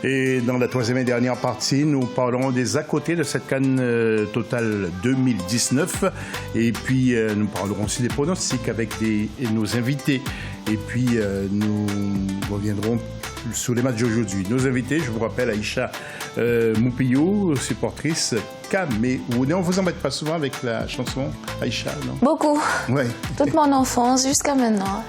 Et dans la troisième et dernière partie, nous parlerons des à côté de cette CAN Total 2019. Et puis, nous parlerons aussi des pronostics avec nos invités. Et puis, nous reviendrons sur les matchs d'aujourd'hui. Nos invités, je vous rappelle, Aïcha Moupillou, supportrice camerounaise. On vous embête pas souvent avec la chanson, Aïcha, non? Beaucoup. Ouais. Toute mon enfance jusqu'à maintenant.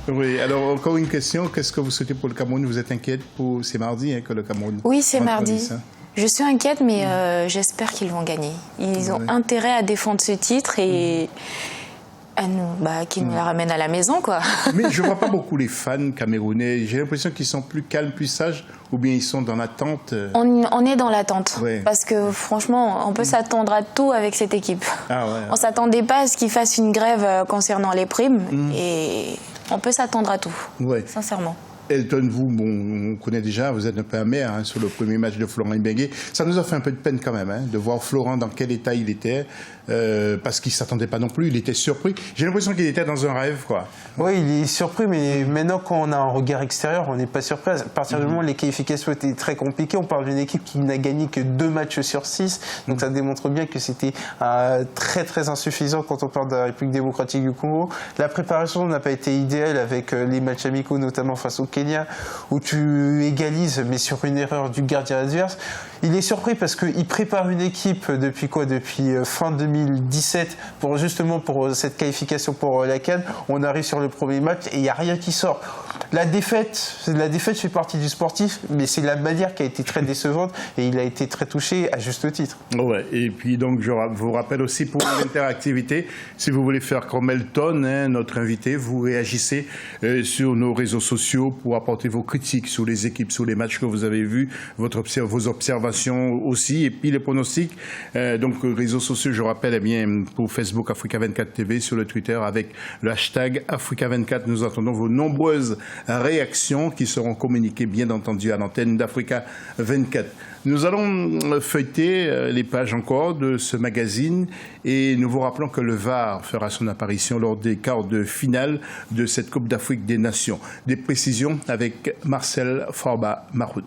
Oui, alors encore une question. Qu'est-ce que vous souhaitez pour le Cameroun? Vous êtes inquiète pour... C'est mardi que le Cameroun... Oui, c'est mardi. Je suis inquiète, mais j'espère qu'ils vont gagner. Ils ont intérêt à défendre ce titre et... qui nous la ramène à la maison, quoi. Mais je ne vois pas beaucoup les fans camerounais. J'ai l'impression qu'ils sont plus calmes, plus sages, ou bien ils sont dans l'attente. On est dans l'attente. Ouais. Parce que franchement, on peut s'attendre à tout avec cette équipe. Ah ouais. On ne s'attendait pas à ce qu'ils fassent une grève concernant les primes. Et on peut s'attendre à tout, sincèrement. Elton, vous, on connaît déjà, vous êtes un peu amer sur le premier match de Florent Ibenge. Ça nous a fait un peu de peine quand même, de voir Florent dans quel état il était, parce qu'il ne s'attendait pas non plus, il était surpris. J'ai l'impression qu'il était dans un rêve, quoi. Oui, il est surpris, mais maintenant quand on a un regard extérieur, on n'est pas surpris. À partir du moment où les qualifications étaient très compliquées, on parle d'une équipe qui n'a gagné que 2 matchs sur 6, donc ça démontre bien que c'était très très insuffisant quand on parle de la République démocratique du Congo. La préparation n'a pas été idéale avec les matchs amicaux, notamment face au Kenya, où tu égalises, mais sur une erreur du gardien adverse. Il est surpris parce qu'il prépare une équipe depuis fin 2017 pour cette qualification pour la CAN. On arrive sur le premier match et il n'y a rien qui sort. La défaite fait partie du sportif, mais c'est la manière qui a été très décevante et il a été très touché à juste titre. Ouais, et puis donc je vous rappelle aussi pour l'interactivité, si vous voulez faire comme Elton, notre invité, vous réagissez sur nos réseaux sociaux pour apporter vos critiques sur les équipes, sur les matchs que vous avez vus, vos observations aussi, et puis les pronostics. Donc réseaux sociaux, je rappelle, pour Facebook Africa 24 TV, sur le Twitter avec le hashtag Africa 24. Nous attendons vos nombreuses réactions qui seront communiquées bien entendu à l'antenne d'Africa 24. Nous allons feuilleter les pages encore de ce magazine et nous vous rappelons que le VAR fera son apparition lors des quarts de finale de cette Coupe d'Afrique des Nations. Des précisions avec Marcel Farba-Maroun.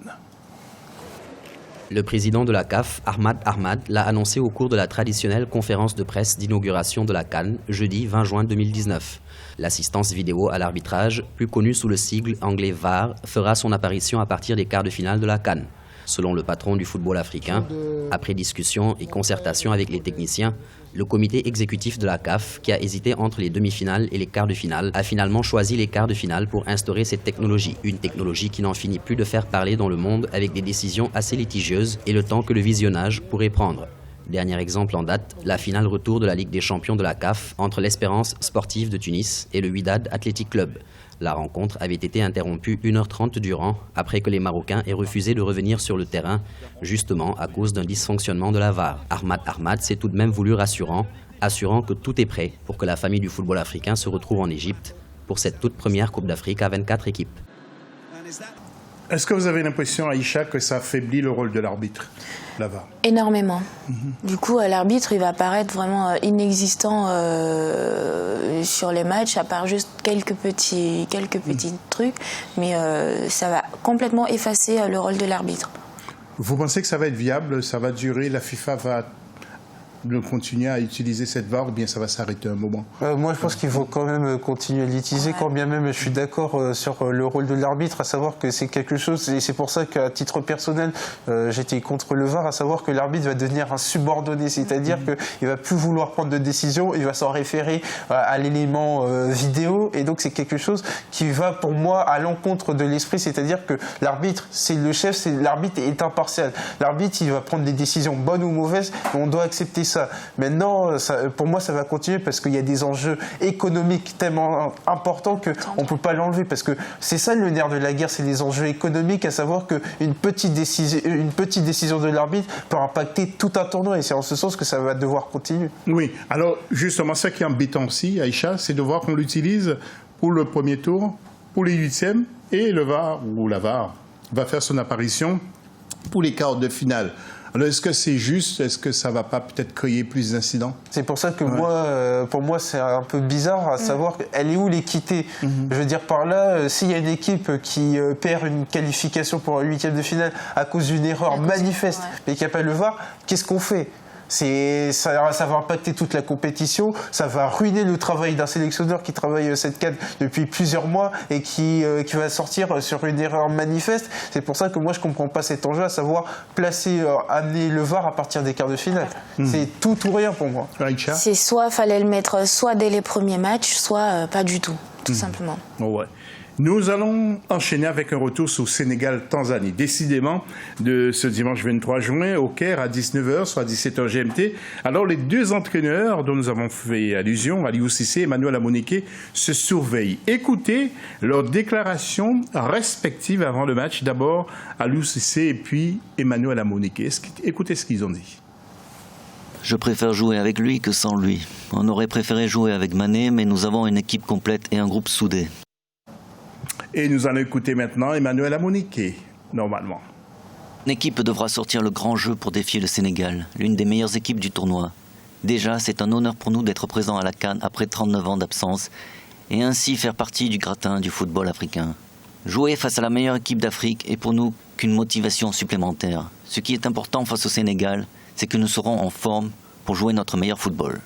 Le président de la CAF, Ahmad, l'a annoncé au cours de la traditionnelle conférence de presse d'inauguration de la CAN, jeudi 20 juin 2019. L'assistance vidéo à l'arbitrage, plus connue sous le sigle anglais VAR, fera son apparition à partir des quarts de finale de la CAN. Selon le patron du football africain, après discussion et concertation avec les techniciens, le comité exécutif de la CAF, qui a hésité entre les demi-finales et les quarts de finale, a finalement choisi les quarts de finale pour instaurer cette technologie. Une technologie qui n'en finit plus de faire parler dans le monde avec des décisions assez litigieuses et le temps que le visionnage pourrait prendre. Dernier exemple en date, la finale retour de la Ligue des champions de la CAF entre l'Espérance sportive de Tunis et le Wydad Athletic Club. La rencontre avait été interrompue 1h30 durant, après que les Marocains aient refusé de revenir sur le terrain, justement à cause d'un dysfonctionnement de la VAR. Ahmad s'est tout de même voulu rassurant que tout est prêt pour que la famille du football africain se retrouve en Égypte pour cette toute première Coupe d'Afrique à 24 équipes. Est-ce que vous avez l'impression, Aïcha, que ça affaiblit le rôle de l'arbitre, la VAR? Énormément. Du coup, l'arbitre, il va paraître vraiment inexistant sur les matchs, à part juste quelques petits trucs, mais ça va complètement effacer le rôle de l'arbitre. Vous pensez que ça va être viable, ça va durer, la FIFA va continuer à utiliser cette VAR ou bien ça va s'arrêter un moment? Moi, je pense qu'il faut quand même continuer à l'utiliser, quand bien même je suis d'accord sur le rôle de l'arbitre, à savoir que c'est quelque chose, et c'est pour ça qu'à titre personnel, j'étais contre le VAR, à savoir que l'arbitre va devenir un subordonné, c'est-à-dire qu'il va plus vouloir prendre de décision, il va s'en référer à l'élément vidéo, et donc c'est quelque chose qui va pour moi à l'encontre de l'esprit, c'est-à-dire que l'arbitre, c'est le chef, l'arbitre est impartial. L'arbitre, il va prendre des décisions bonnes ou mauvaises, mais on doit accepter ça. Maintenant, pour moi, ça va continuer parce qu'il y a des enjeux économiques tellement importants qu'on ne peut pas l'enlever. Parce que c'est ça le nerf de la guerre, c'est les enjeux économiques, à savoir qu'une petite décision de l'arbitre peut impacter tout un tournoi. Et c'est en ce sens que ça va devoir continuer. Oui, alors justement, ça qui est embêtant aussi, Aïcha, c'est de voir qu'on l'utilise pour le premier tour, pour les huitièmes, et le VAR, ou la VAR, va faire son apparition pour les quarts de finale. Alors, est-ce que c'est juste? Est-ce que ça ne va pas peut-être créer plus d'incidents? C'est pour ça que moi, pour moi, c'est un peu bizarre à savoir elle est où l'équité. Je veux dire par là, s'il y a une équipe qui perd une qualification pour un 8e de finale à cause d'une erreur manifeste mais qui n'a pas le VAR, qu'est-ce qu'on fait? Ça va impacter toute la compétition, ça va ruiner le travail d'un sélectionneur qui travaille cette CAN depuis plusieurs mois et qui va sortir sur une erreur manifeste. C'est pour ça que moi je ne comprends pas cet enjeu, à savoir amener le VAR à partir des quarts de finale. C'est tout ou rien pour moi. C'est soit fallait le mettre soit dès les premiers matchs, soit pas du tout, tout simplement. Ouais. Nous allons enchaîner avec un retour sur Sénégal-Tanzanie. Décidément, de ce dimanche 23 juin, au Caire, à 19h, soit 17h GMT. Alors, les deux entraîneurs dont nous avons fait allusion, Aliou Cissé et Emmanuel Amuneke, se surveillent. Écoutez leurs déclarations respectives avant le match. D'abord, Aliou Cissé et puis Emmanuel Amuneke. Écoutez ce qu'ils ont dit. Je préfère jouer avec lui que sans lui. On aurait préféré jouer avec Mané, mais nous avons une équipe complète et un groupe soudé. Et nous allons écouter maintenant Emmanuel Amuneke, normalement. L'équipe devra sortir le grand jeu pour défier le Sénégal, l'une des meilleures équipes du tournoi. Déjà, c'est un honneur pour nous d'être présents à la CAN après 39 ans d'absence et ainsi faire partie du gratin du football africain. Jouer face à la meilleure équipe d'Afrique est pour nous qu'une motivation supplémentaire. Ce qui est important face au Sénégal, c'est que nous serons en forme pour jouer notre meilleur football.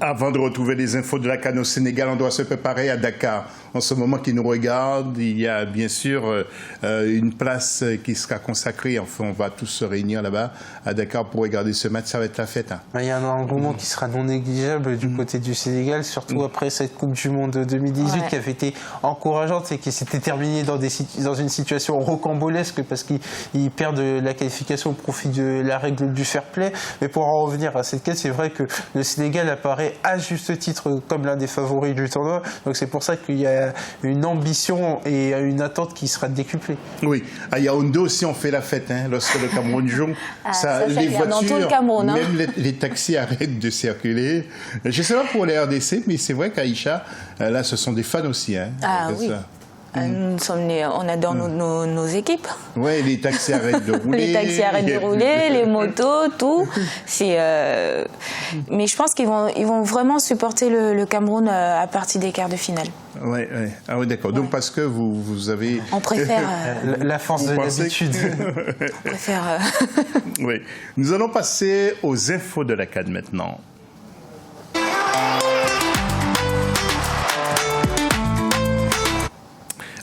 Avant de retrouver les infos de la CAN au Sénégal, on doit se préparer à Dakar. En ce moment qui nous regarde, il y a bien sûr une place qui sera consacrée. Enfin, on va tous se réunir là-bas à Dakar pour regarder ce match. Ça va être la fête. Hein. Il y a un engouement qui sera non négligeable du côté du Sénégal, surtout après cette Coupe du Monde 2018 qui avait été encourageante et qui s'était terminée dans une situation rocambolesque parce qu'ils perdent la qualification au profit de la règle du fair play. Mais pour en revenir à cette quête, c'est vrai que le Sénégal apparaît à juste titre comme l'un des favoris du tournoi. Donc c'est pour ça qu'il y a une ambition et une attente qui sera décuplée. Oui, à Yaoundé aussi on fait la fête, hein, lorsque le Cameroun joue. Les voitures, dans tout le Cameroun, hein. même les taxis arrêtent de circuler. Je ne sais pas pour les RDC, mais c'est vrai qu'Aïcha, là ce sont des fans aussi. Hein, oui. Ça. On adore nos équipes. Oui, les taxis arrêtent de rouler. Les taxis arrêtent de rouler, les motos, tout. Mais je pense qu'ils vont vraiment supporter le Cameroun à partir des quarts de finale. Oui. Ah oui, d'accord. Donc parce que vous avez... On préfère... la force de l'habitude. On préfère... Oui. Nous allons passer aux infos de la CAN maintenant.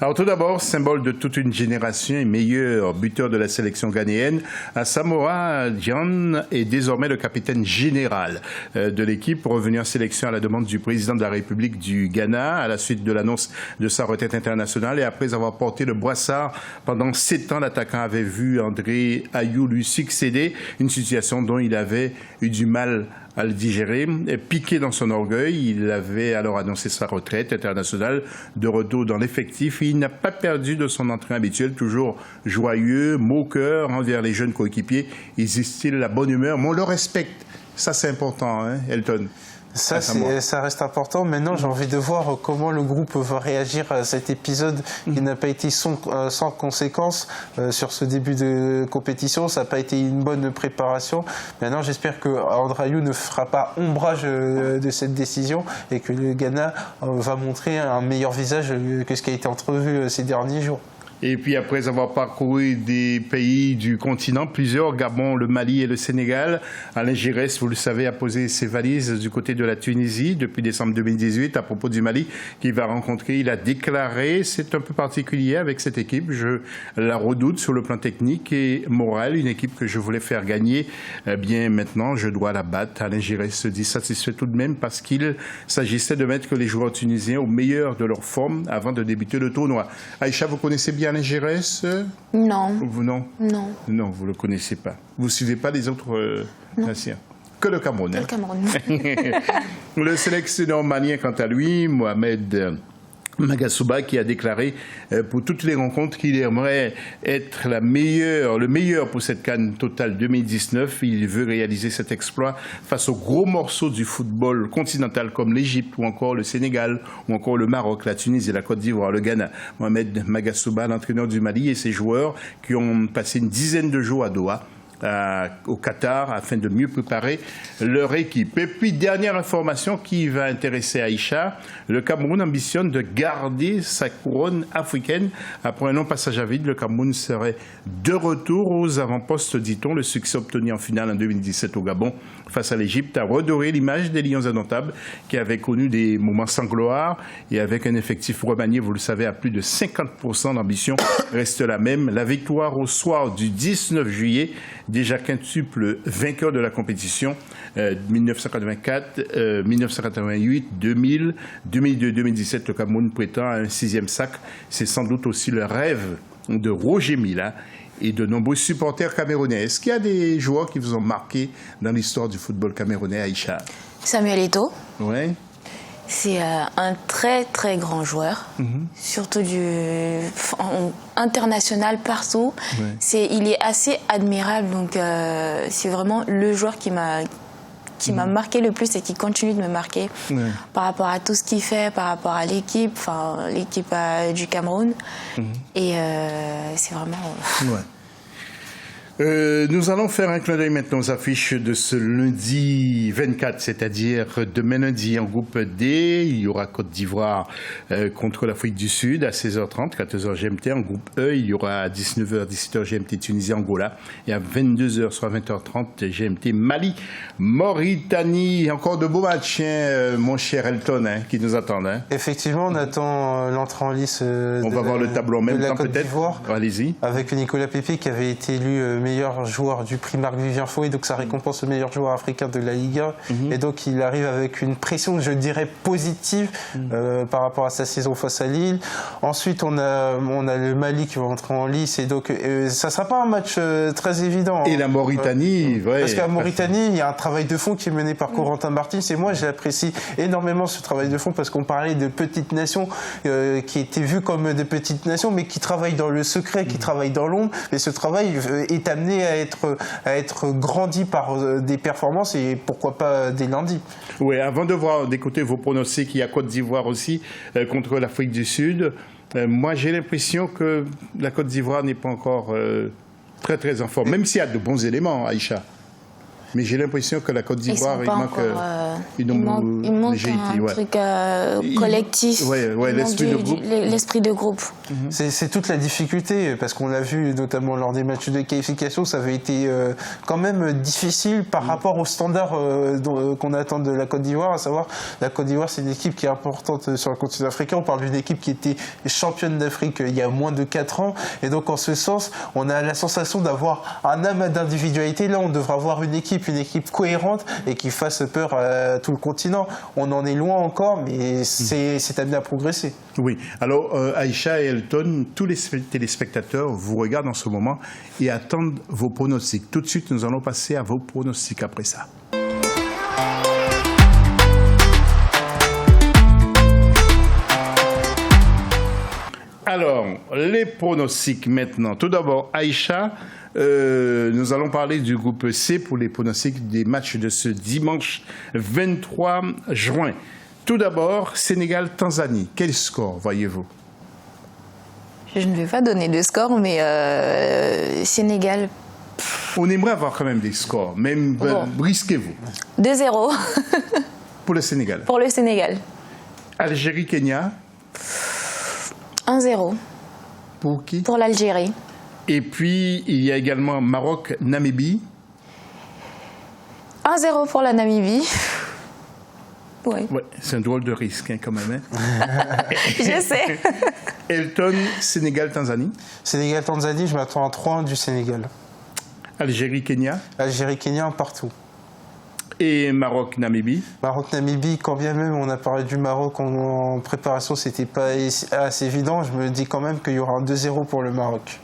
Alors tout d'abord, symbole de toute une génération et meilleur buteur de la sélection ghanéenne, Asamoah Gyan est désormais le capitaine général de l'équipe, revenu en sélection à la demande du président de la République du Ghana à la suite de l'annonce de sa retraite internationale et après avoir porté le brassard pendant 7 ans, l'attaquant avait vu André Ayew lui succéder, une situation dont il avait eu du mal à le digérer. Piqué dans son orgueil, il avait alors annoncé sa retraite internationale, de retour dans l'effectif. Il n'a pas perdu de son entrain habituel, toujours joyeux, moqueur envers les jeunes coéquipiers. Il distille la bonne humeur, mais on le respecte. Ça, c'est important, hein, Elton. Ça reste important. Maintenant, j'ai envie de voir comment le groupe va réagir à cet épisode qui n'a pas été sans conséquence sur ce début de compétition. Ça n'a pas été une bonne préparation. Maintenant, j'espère que André Ayew ne fera pas ombrage de cette décision et que le Ghana va montrer un meilleur visage que ce qui a été entrevu ces derniers jours. Et puis après avoir parcouru des pays du continent, plusieurs, Gabon, le Mali et le Sénégal, Alain Giresse, vous le savez, a posé ses valises du côté de la Tunisie depuis décembre 2018 à propos du Mali qu'il va rencontrer. Il a déclaré, c'est un peu particulier avec cette équipe, je la redoute sur le plan technique et moral, une équipe que je voulais faire gagner. Eh bien maintenant, je dois la battre. Alain Giresse se dit satisfait tout de même parce qu'il s'agissait de mettre les joueurs tunisiens au meilleur de leur forme avant de débuter le tournoi. Aïcha, vous connaissez bien Alain Giresse? Non. Vous, non. Non, vous ne le connaissez pas. Vous ne suivez pas les autres nations? Que le Cameroun. Le Cameroun. Le sélectionneur malien, quant à lui, Mohamed Magasuba, qui a déclaré pour toutes les rencontres qu'il aimerait être le meilleur pour cette CAN Total 2019. Il veut réaliser cet exploit face aux gros morceaux du football continental comme l'Égypte ou encore le Sénégal ou encore le Maroc, la Tunisie, la Côte d'Ivoire, le Ghana. Mohamed Magasuba, l'entraîneur du Mali et ses joueurs qui ont passé une dizaine de jours à Doha, au Qatar afin de mieux préparer leur équipe. Et puis, dernière information qui va intéresser Aïcha, le Cameroun ambitionne de garder sa couronne africaine. Après un long passage à vide, le Cameroun serait de retour aux avant-postes, dit-on. Le succès obtenu en finale en 2017 au Gabon face à l'Égypte a redoré l'image des Lions indomptables qui avaient connu des moments sans gloire, et avec un effectif remanié, vous le savez, à plus de 50%, l'ambition reste la même. La victoire au soir du 19 juillet, déjà quintuple vainqueur de la compétition, 1984, 1988, 2000, 2002, 2017, le Cameroun prétend à un 6e sacre. C'est sans doute aussi le rêve de Roger Mila et de nombreux supporters camerounais. Est-ce qu'il y a des joueurs qui vous ont marqué dans l'histoire du football camerounais, Aïcha? Samuel Eto'o. Oui. C'est un très très grand joueur, surtout international partout. Ouais. Il est assez admirable, donc c'est vraiment le joueur qui m'a marqué le plus et qui continue de me marquer par rapport à tout ce qu'il fait, par rapport à l'équipe du Cameroun. Et c'est vraiment... Nous allons faire un clin d'œil maintenant aux affiches de ce lundi 24, c'est-à-dire demain lundi en groupe D. Il y aura Côte d'Ivoire contre l'Afrique du Sud à 16h30, 14h GMT. En groupe E, il y aura à 19h, 17h GMT Tunisie, Angola. Et à 22h, soit 20h30 GMT Mali, Mauritanie. Encore de beaux matchs, mon cher Elton, qui nous attendent. Effectivement, on attend l'entrée en lice. On va voir le tableau en même temps peut-être. Allez-y. Avec Nicolas Pepe qui avait été élu meilleur joueur du prix Marc-Vivien Foé, donc ça récompense le meilleur joueur africain de la Liga. Et donc il arrive avec une pression, je dirais, positive par rapport à sa saison face à Lille. Ensuite, on a le Mali qui va entrer en lice, et donc ça ne sera pas un match très évident. Et la Mauritanie, parce qu'à Mauritanie, il y a un travail de fond qui est mené par Corentin Martins, et moi j'apprécie énormément ce travail de fond, parce qu'on parlait de petites nations qui étaient vues comme de petites nations, mais qui travaillent dans le secret, qui travaillent dans l'ombre, et ce travail est amené à être grandi par des performances, et pourquoi pas dès lundi. Oui, avant de voir d'écouter vos pronostics, il y a Côte d'Ivoire aussi contre l'Afrique du Sud. Moi, j'ai l'impression que la Côte d'Ivoire n'est pas encore très très en forme, même s'il y a de bons éléments, Aïcha. Mais j'ai l'impression que la Côte d'Ivoire, il manque un truc collectif, l'esprit de groupe. C'est toute la difficulté, parce qu'on l'a vu notamment lors des matchs de qualification, ça avait été quand même difficile par rapport aux standards qu'on attend de la Côte d'Ivoire, à savoir la Côte d'Ivoire, c'est une équipe qui est importante sur le continent africain. On parle d'une équipe qui était championne d'Afrique il y a moins de 4 ans, et donc en ce sens, on a la sensation d'avoir un amas d'individualité. Là, on devrait avoir une équipe cohérente et qui fasse peur à tout le continent. On en est loin encore, mais c'est amené à progresser. Oui. Alors, Aïcha et Elton, tous les téléspectateurs vous regardent en ce moment et attendent vos pronostics. Tout de suite, nous allons passer à vos pronostics après ça. Alors, les pronostics maintenant. Tout d'abord, Aïcha, nous allons parler du groupe C pour les pronostics des matchs de ce dimanche 23 juin. Tout d'abord, Sénégal-Tanzanie. Quel score voyez-vous? Je ne vais pas donner de score, mais Sénégal... On aimerait avoir quand même des scores, même risquez-vous. 2-0. Pour le Sénégal. Pour le Sénégal. Algérie-Kenya. 1-0. Pour qui? Pour l'Algérie. Et puis, il y a également Maroc-Namibie. 1-0 pour la Namibie. Oui. Ouais, c'est un drôle de risque quand même. Je sais. Elton, Sénégal-Tanzanie. Sénégal-Tanzanie, je m'attends à 3-1 du Sénégal. Algérie-Kenya. Algérie-Kenya, partout. Et Maroc-Namibie. Maroc-Namibie, quand bien même on a parlé du Maroc en préparation, c'était pas assez évident. Je me dis quand même qu'il y aura un 2-0 pour le Maroc.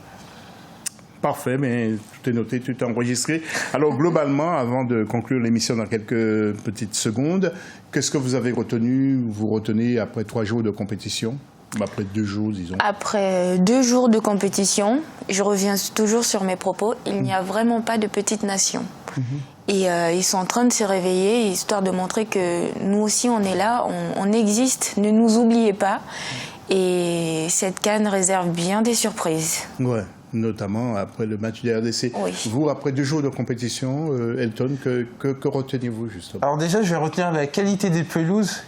Parfait, mais tout est noté, tout est enregistré. Alors globalement, avant de conclure l'émission dans quelques petites secondes, qu'est-ce que vous avez retenu, vous retenez après 3 jours de compétition? Après 2 jours, disons. Après 2 jours de compétition, je reviens toujours sur mes propos, il n'y a vraiment pas de petite nation. Et ils sont en train de se réveiller, histoire de montrer que nous aussi on est là, on existe, ne nous oubliez pas. Et cette CAN réserve bien des surprises. Ouais. notamment après le match de RDC. Oui. Vous, après 2 jours de compétition, Elton, que retenez-vous justement? Alors déjà, je vais retenir la qualité des pelouses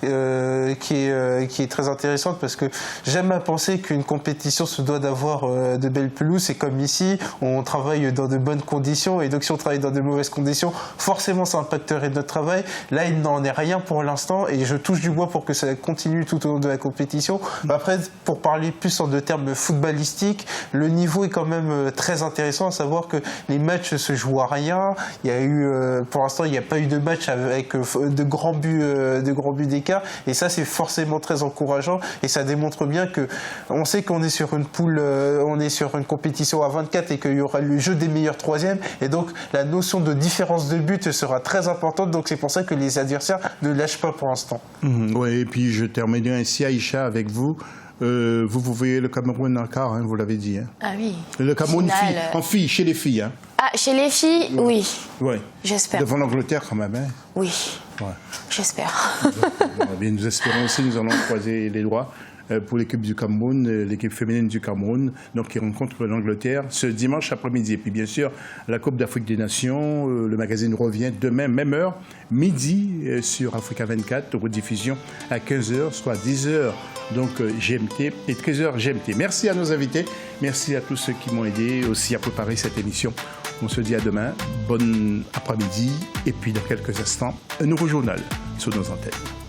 qui est très intéressante parce que j'aime à penser qu'une compétition se doit d'avoir de belles pelouses. C'est comme ici, on travaille dans de bonnes conditions et donc si on travaille dans de mauvaises conditions, forcément ça impacterait notre travail. Là, il n'en est rien pour l'instant et je touche du bois pour que ça continue tout au long de la compétition. Après, pour parler plus en de termes footballistiques, le niveau est quand même très intéressant, à savoir que les matchs se jouent à rien. Il y a eu, pour l'instant, il n'y a pas eu de match avec de grands buts d'écart et ça c'est forcément très encourageant et ça démontre bien que on sait qu'on est sur une poule, on est sur une compétition à 24 et qu'il y aura le jeu des meilleurs troisièmes et donc la notion de différence de but sera très importante, donc c'est pour ça que les adversaires ne lâchent pas pour l'instant. Oui, et puis je terminerai ainsi, Aïcha, avec vous. Vous voyez le Cameroun en quart, hein, vous l'avez dit. Hein. Ah oui. Le Cameroun en filles, chez les filles. Hein. Ah, chez les filles, oui. Oui. J'espère. Devant l'Angleterre quand même. Hein. Oui. Ouais. J'espère. Bien, nous espérons aussi, nous allons croiser les doigts pour l'équipe du Cameroun, l'équipe féminine du Cameroun, donc qui rencontre l'Angleterre ce dimanche après-midi. Et puis bien sûr, la Coupe d'Afrique des Nations, le magazine revient demain, même heure, midi sur Africa 24, rediffusion à 15h, soit 10h, donc GMT et 13h GMT. Merci à nos invités, merci à tous ceux qui m'ont aidé aussi à préparer cette émission. On se dit à demain, bon après-midi, et puis dans quelques instants, un nouveau journal sur nos antennes.